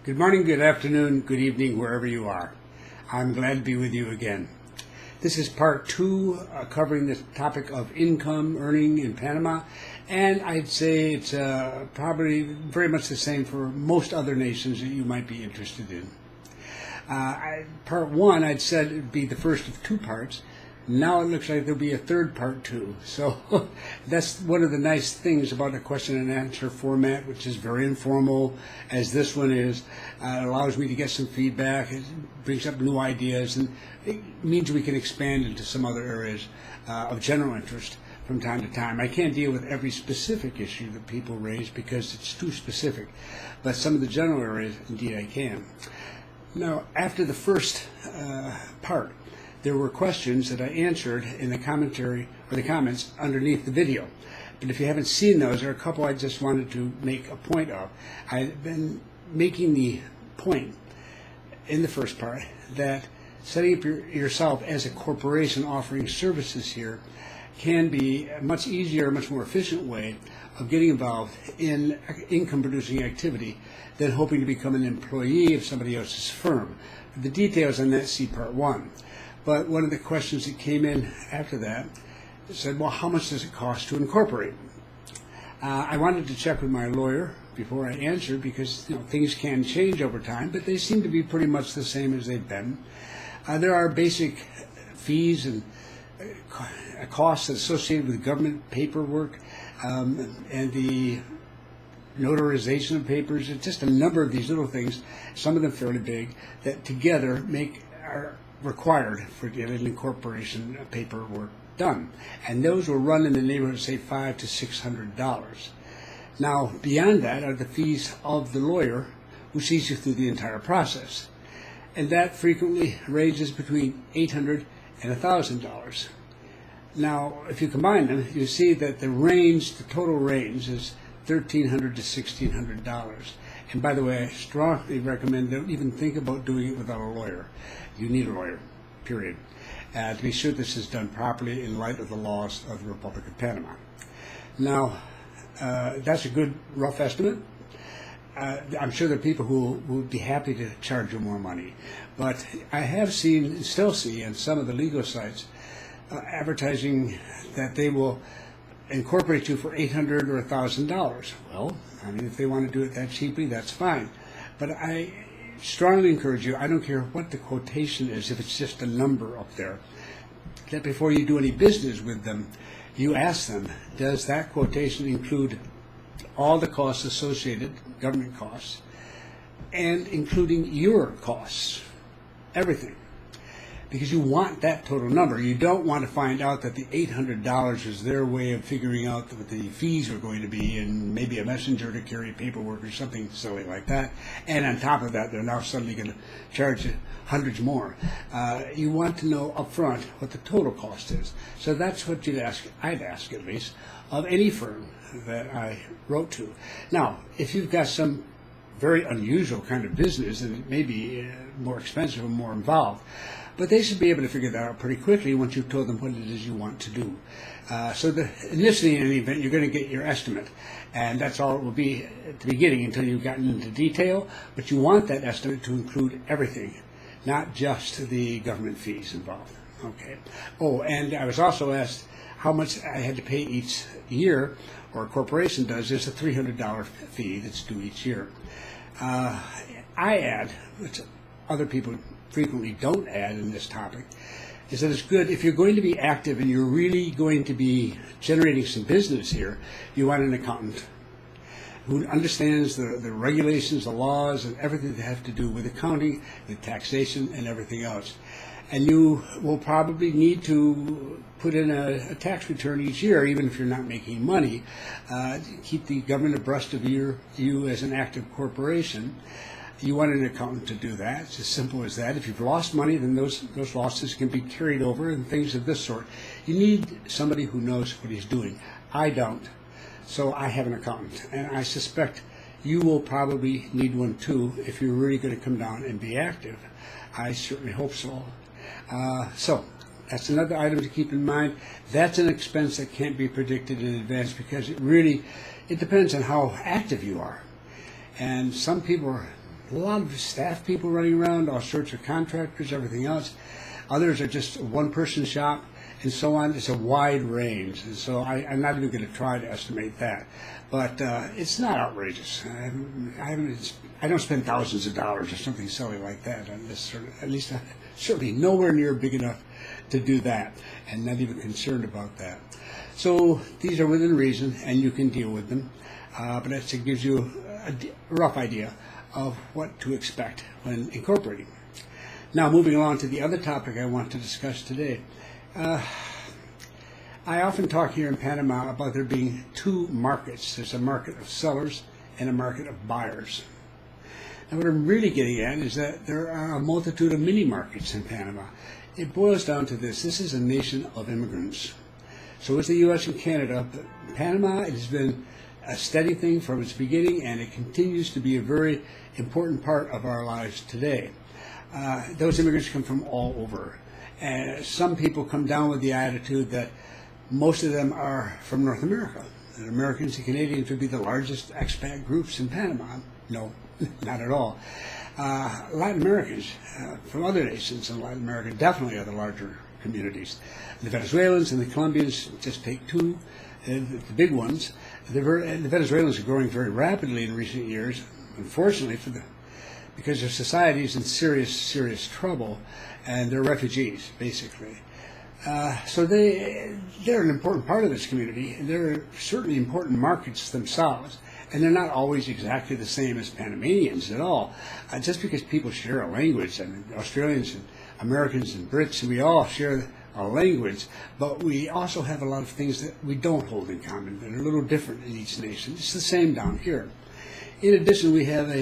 Good morning, good afternoon, good evening, wherever you are. I'm glad to be with you again. This is part two covering the topic of income earning in Panama, and I'd say it's probably very much the same for most other nations that you might be interested in. Part one, I'd said it would be the first of two parts. Now it looks like there'll be a third part too. So that's one of the nice things about a question and answer format, which is very informal, as this one is. It allows me to get some feedback. It brings up new ideas, and it means we can expand into some other areas of general interest from time to time. I can't deal with every specific issue that people raise because it's too specific, but some of the general areas, indeed, I can. Now, after the first part, there were questions that I answered in the commentary or the comments underneath the video. But if you haven't seen those, there are a couple I just wanted to make a point of. I've been making the point in the first part that setting up yourself as a corporation offering services here can be a much easier, much more efficient way of getting involved in income-producing activity than hoping to become an employee of somebody else's firm. The details on that, see part one. But one of the questions that came in after that said, well, how much does it cost to incorporate? I wanted to check with my lawyer before I answered because things can change over time, but they seem to be pretty much the same as they've been. There are basic fees and costs associated with government paperwork and the notarization of papers. It's just a number of these little things, some of them fairly big, that together are required for getting incorporation paperwork done, and those will run in the neighborhood of say $500 to $600. Now, beyond that are the fees of the lawyer who sees you through the entire process, and that frequently ranges between $800 and $1,000. Now, if you combine them, you see that the total range is $1,300 to $1,600. And by the way, I strongly recommend don't even think about doing it without a lawyer. You need a lawyer, period, to be sure this is done properly in light of the laws of the Republic of Panama. Now, that's a good rough estimate. I'm sure there are people who would be happy to charge you more money. But I have seen, and still see, on some of the legal sites, advertising that they will incorporate you for $800 or $1,000. Well, I mean, if they want to do it that cheaply, that's fine. But I strongly encourage you, I don't care what the quotation is, if it's just a number up there, that before you do any business with them, you ask them, does that quotation include all the costs associated, government costs, and including your costs, everything? Because you want that total number. You don't want to find out that the $800 is their way of figuring out what the fees are going to be and maybe a messenger to carry paperwork or something silly like that. And on top of that, they're now suddenly going to charge you hundreds more. You want to know up front what the total cost is. So that's what I'd ask at least, of any firm that I wrote to. Now, if you've got some very unusual kind of business, and it may be more expensive and more involved, but they should be able to figure that out pretty quickly once you've told them what it is you want to do. So initially, in any event, you're going to get your estimate, and that's all it will be at the beginning until you've gotten into detail. But you want that estimate to include everything, not just the government fees involved. Okay. Oh, and I was also asked how much I had to pay each year, or a corporation does. There's a $300 fee that's due each year. I add, which other people frequently don't add in this topic, is that it's good if you're going to be active and you're really going to be generating some business here, you want an accountant who understands the regulations, the laws, and everything that have to do with accounting, with taxation, and everything else. And you will probably need to put in a tax return each year, even if you're not making money, keep the government abreast of you as an active corporation. You want an accountant to do that. It's as simple as that. If you've lost money, then those losses can be carried over and things of this sort. You need somebody who knows what he's doing. I don't. So I have an accountant. And I suspect you will probably need one too if you're really going to come down and be active. I certainly hope so. So that's another item to keep in mind. That's an expense that can't be predicted in advance because it depends on how active you are. And some people a lot of staff people running around, all sorts of contractors, everything else. Others are just a one-person shop, and so on. It's a wide range, and so I'm not even going to try to estimate that. But it's not outrageous. I don't spend thousands of dollars or something silly like that on this sort of, at least certainly nowhere near big enough to do that, and not even concerned about that. So these are within reason, and you can deal with them. But it gives you a rough idea of what to expect when incorporating. Now, moving along to the other topic I want to discuss today. I often talk here in Panama about there being two markets. There's a market of sellers and a market of buyers. And what I'm really getting at is that there are a multitude of mini markets in Panama. It boils down to this. This is a nation of immigrants. So is the U.S. and Canada. But Panama, it has been a steady thing from its beginning, and it continues to be a very important part of our lives today. Those immigrants come from all over. And some people come down with the attitude that most of them are from North America. That Americans and Canadians would be the largest expat groups in Panama. No, not at all. Latin Americans from other nations in Latin America definitely are the larger communities. The Venezuelans and the Colombians, just take two, the big ones. The Venezuelans are growing very rapidly in recent years, unfortunately, because their society is in serious trouble, and they're refugees, basically. So they're an important part of this community, and they're certainly important markets themselves, and they're not always exactly the same as Panamanians at all. Just because people share a language, I mean, Australians and Americans and Brits, we all share a language, but we also have a lot of things that we don't hold in common, that are a little different in each nation. It's the same down here. In addition, we have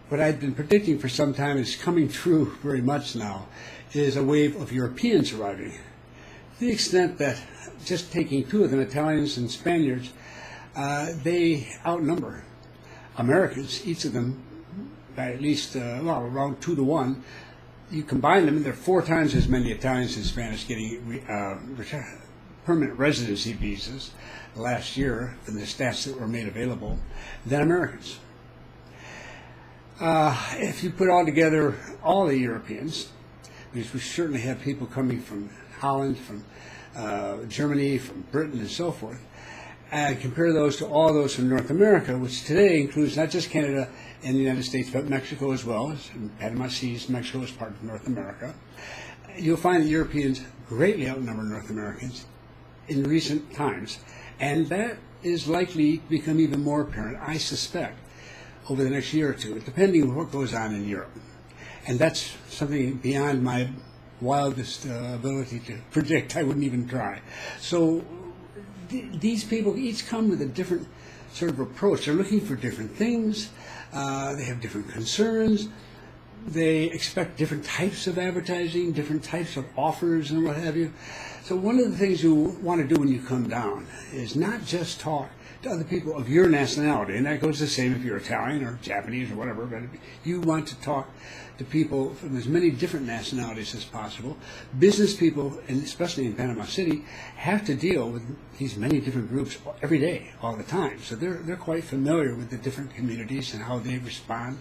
what I've been predicting for some time is coming true very much now, is a wave of Europeans arriving. To the extent that, just taking two of them, Italians and Spaniards, they outnumber Americans, each of them by at least around 2 to 1. You combine them, and there are 4 times as many Italians and Spanish getting permanent residency visas last year, from the stats that were made available, than Americans. If you put all together all the Europeans, because we certainly have people coming from Holland, from Germany, from Britain, and so forth, and compare those to all those from North America, which today includes not just Canada and the United States, but Mexico as well. Panama sees Mexico as part of North America. You'll find that Europeans greatly outnumber North Americans in recent times, and that is likely to become even more apparent, I suspect, over the next year or two, depending on what goes on in Europe. And that's something beyond my wildest ability to predict. I wouldn't even try. So these people each come with a different sort of approach. They're looking for different things. They have different concerns. They expect different types of advertising, different types of offers and what have you. So one of the things you want to do when you come down is not just talk to other people of your nationality, and that goes the same if you're Italian or Japanese or whatever, but you want to talk to people from as many different nationalities as possible. Business people, and especially in Panama City, have to deal with these many different groups every day, all the time. So they're quite familiar with the different communities and how they respond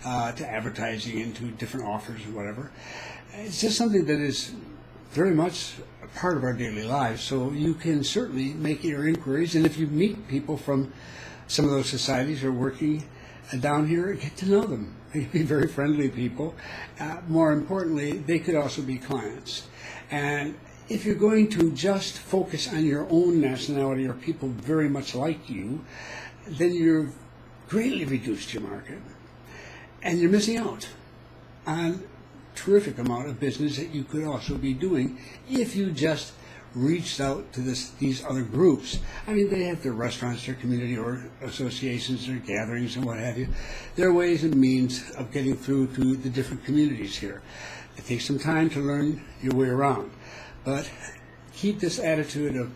to advertising and to different offers or whatever. It's just something that is very much a part of our daily lives. So you can certainly make your inquiries, and if you meet people from some of those societies who are working down here, get to know them. They can be very friendly people. More importantly, they could also be clients. And if you're going to just focus on your own nationality or people very much like you, then you've greatly reduced your market. And you're missing out on terrific amount of business that you could also be doing if you just reached out to these other groups. I mean, they have their restaurants, their community or associations, their gatherings and what have you. There are ways and means of getting through to the different communities here. It takes some time to learn your way around. But keep this attitude of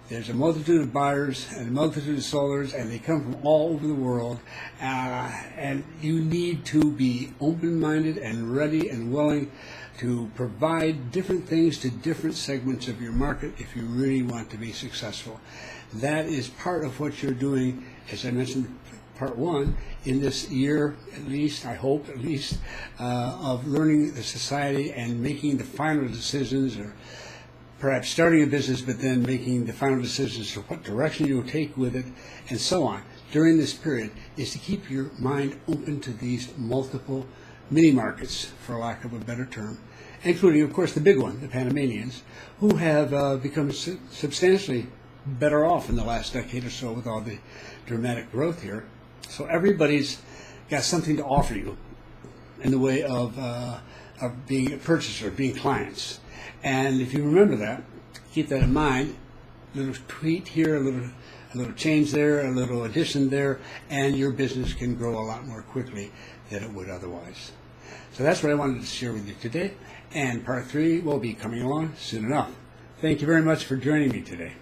there's a multitude of buyers and a multitude of sellers, and they come from all over the world, and you need to be open-minded and ready and willing to provide different things to different segments of your market if you really want to be successful. That is part of what you're doing, as I mentioned part one in this year, at least, I hope, at least, of learning the society and making the final decisions, or perhaps starting a business, but then making the final decisions to what direction you'll take with it, and so on. During this period is to keep your mind open to these multiple mini markets, for lack of a better term, including, of course, the big one, the Panamanians, who have become substantially better off in the last decade or so with all the dramatic growth here. So everybody's got something to offer you in the way of being a purchaser, being clients. And if you remember that, keep that in mind, a little tweak here, a little change there, a little addition there, and your business can grow a lot more quickly than it would otherwise. So that's what I wanted to share with you today, and part 3 will be coming along soon enough. Thank you very much for joining me today.